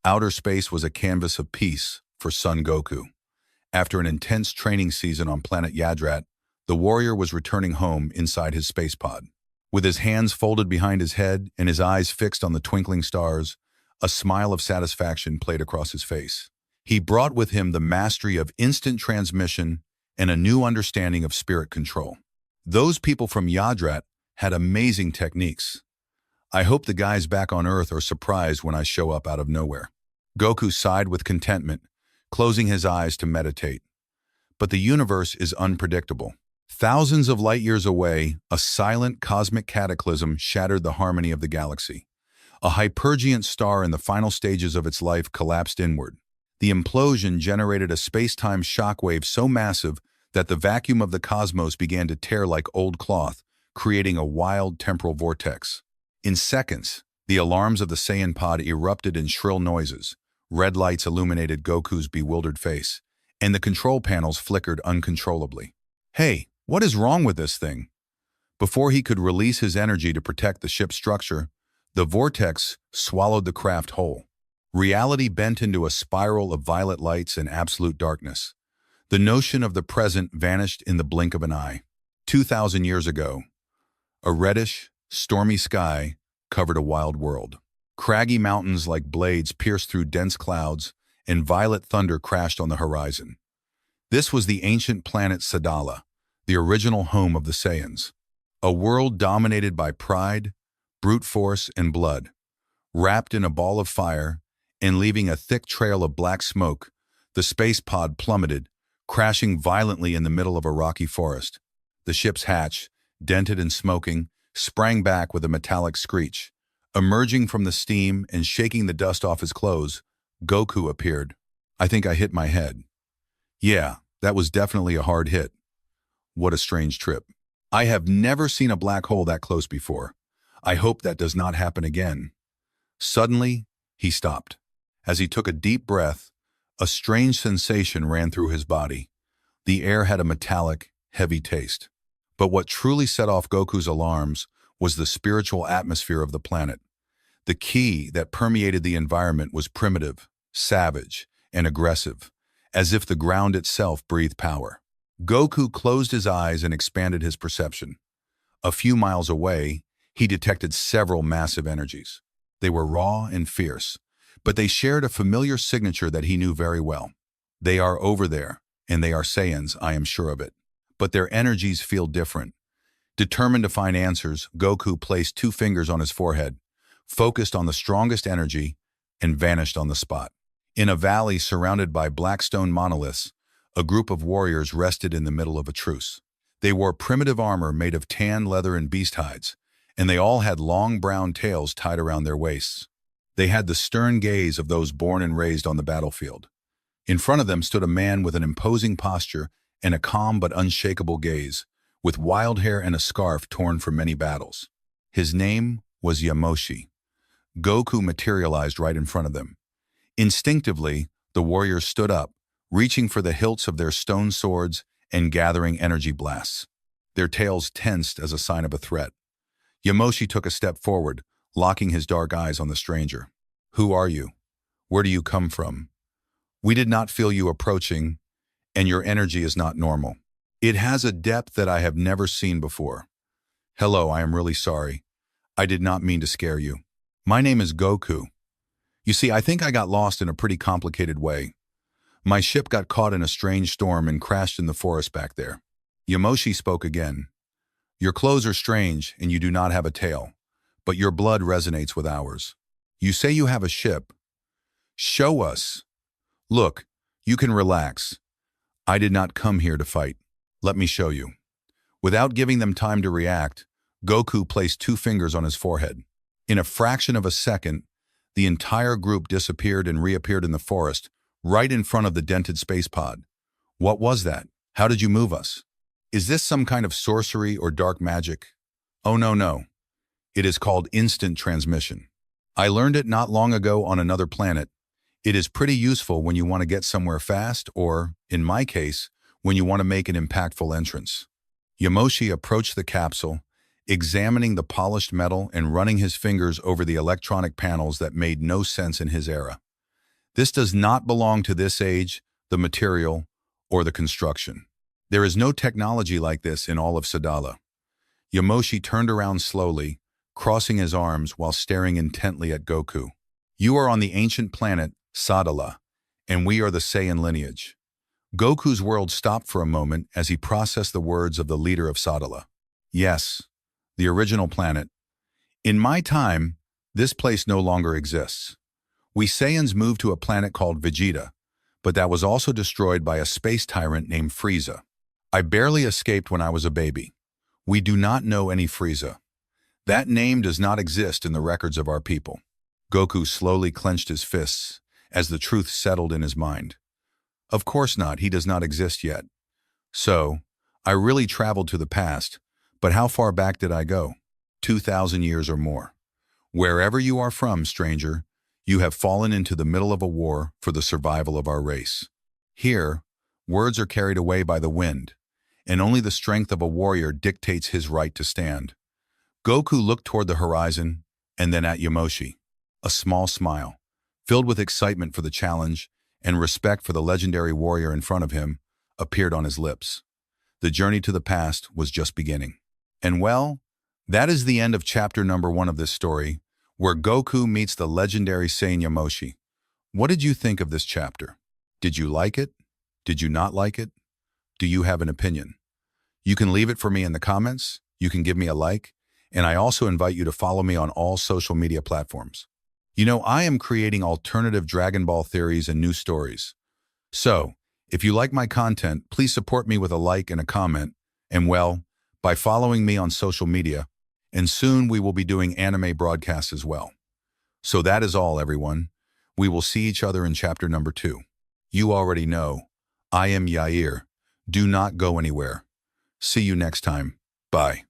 Outer space was a canvas of peace for Son Goku. After an intense training season on planet Yadrat, the warrior was returning home inside his space pod. With his hands folded behind his head and his eyes fixed on the twinkling stars, a smile of satisfaction played across his face. He brought with him the mastery of instant transmission and a new understanding of spirit control. Those people from Yadrat had amazing techniques. I hope the guys back on Earth are surprised when I show up out of nowhere. Goku sighed with contentment, closing his eyes to meditate. But the universe is unpredictable. Thousands of light years away, a silent cosmic cataclysm shattered the harmony of the galaxy. A hypergeiant star in the final stages of its life collapsed inward. The implosion generated a space-time shockwave so massive that the vacuum of the cosmos began to tear like old cloth, creating a wild temporal vortex. In seconds, the alarms of the Saiyan pod erupted in shrill noises. Red lights illuminated Goku's bewildered face, and the control panels flickered uncontrollably. "Hey, what is wrong with this thing?" Before he could release his energy to protect the ship's structure, the vortex swallowed the craft whole. Reality bent into a spiral of violet lights and absolute darkness. The notion of the present vanished in the blink of an eye. 2,000 years ago, a reddish, stormy sky covered a wild world. Craggy mountains like blades pierced through dense clouds, and violet thunder crashed on the horizon. This was the ancient planet Sadala, the original home of the Saiyans. A world dominated by pride, brute force, and blood. Wrapped in a ball of fire and leaving a thick trail of black smoke, the space pod plummeted, crashing violently in the middle of a rocky forest. The ship's hatch, dented and smoking, sprang back with a metallic screech. Emerging from the steam and shaking the dust off his clothes, Goku appeared. "I think I hit my head." "Yeah, that was definitely a hard hit." "What a strange trip. I have never seen a black hole that close before. I hope that does not happen again." Suddenly, he stopped. As he took a deep breath, a strange sensation ran through his body. The air had a metallic, heavy taste. But what truly set off Goku's alarms was the spiritual atmosphere of the planet. The ki that permeated the environment was primitive, savage, and aggressive, as if the ground itself breathed power. Goku closed his eyes and expanded his perception. A few miles away, he detected several massive energies. They were raw and fierce, but they shared a familiar signature that he knew very well. They are over there, and they are Saiyans, I am sure of it. But their energies feel different. Determined to find answers, Goku placed 2 fingers on his forehead, focused on the strongest energy, and vanished on the spot. In a valley surrounded by black stone monoliths, a group of warriors rested in the middle of a truce. They wore primitive armor made of tan leather and beast hides, and they all had long brown tails tied around their waists. They had the stern gaze of those born and raised on the battlefield. In front of them stood a man with an imposing posture and a calm but unshakable gaze, with wild hair and a scarf torn from many battles. His name was Yamoshi. Goku materialized right in front of them. Instinctively, the warriors stood up, reaching for the hilts of their stone swords and gathering energy blasts. Their tails tensed as a sign of a threat. Yamoshi took a step forward, locking his dark eyes on the stranger. "Who are you? Where do you come from? We did not feel you approaching, and your energy is not normal. It has a depth that I have never seen before. Hello, I am really sorry. I did not mean to scare you. My name is Goku. You see, I think I got lost in a pretty complicated way. My ship got caught in a strange storm and crashed in the forest back there." Yamoshi spoke again. "Your clothes are strange and you do not have a tail, but your blood resonates with ours. You say you have a ship. Show us. Look, you can relax. I did not come here to fight. Let me show you." Without giving them time to react, Goku placed 2 fingers on his forehead. In a fraction of a second, the entire group disappeared and reappeared in the forest, right in front of the dented space pod. "What was that? How did you move us? Is this some kind of sorcery or dark magic?" "Oh, no. It is called instant transmission. I learned it not long ago on another planet. It is pretty useful when you want to get somewhere fast or, in my case, when you want to make an impactful entrance." Yamoshi approached the capsule, examining the polished metal and running his fingers over the electronic panels that made no sense in his era. This does not belong to this age, the material, or the construction. There is no technology like this in all of Sadala. Yamoshi turned around slowly, crossing his arms while staring intently at Goku. You are on the ancient planet, Sadala, and we are the Saiyan lineage. Goku's world stopped for a moment as he processed the words of the leader of Sadala. Yes, the original planet. In my time, this place no longer exists. We Saiyans moved to a planet called Vegeta, but that was also destroyed by a space tyrant named Frieza. I barely escaped when I was a baby. We do not know any Frieza. That name does not exist in the records of our people. Goku slowly clenched his fists as the truth settled in his mind. Of course not, he does not exist yet. So, I really traveled to the past, but how far back did I go? 2,000 years or more. Wherever you are from, stranger, you have fallen into the middle of a war for the survival of our race. Here, words are carried away by the wind, and only the strength of a warrior dictates his right to stand. Goku looked toward the horizon, and then at Yamoshi. A small smile, filled with excitement for the challenge and respect for the legendary warrior in front of him, appeared on his lips. The journey to the past was just beginning. And well, that is the end of chapter number 1 of this story, where Goku meets the legendary Saiyan Yamoshi. What did you think of this chapter? Did you like it? Did you not like it? Do you have an opinion? You can leave it for me in the comments, you can give me a like, and I also invite you to follow me on all social media platforms. You know, I am creating alternative Dragon Ball theories and new stories. So, if you like my content, please support me with a like and a comment, and well, by following me on social media, and soon we will be doing anime broadcasts as well. So that is all, everyone. We will see each other in chapter number 2. You already know, I am Yair. Do not go anywhere. See you next time. Bye.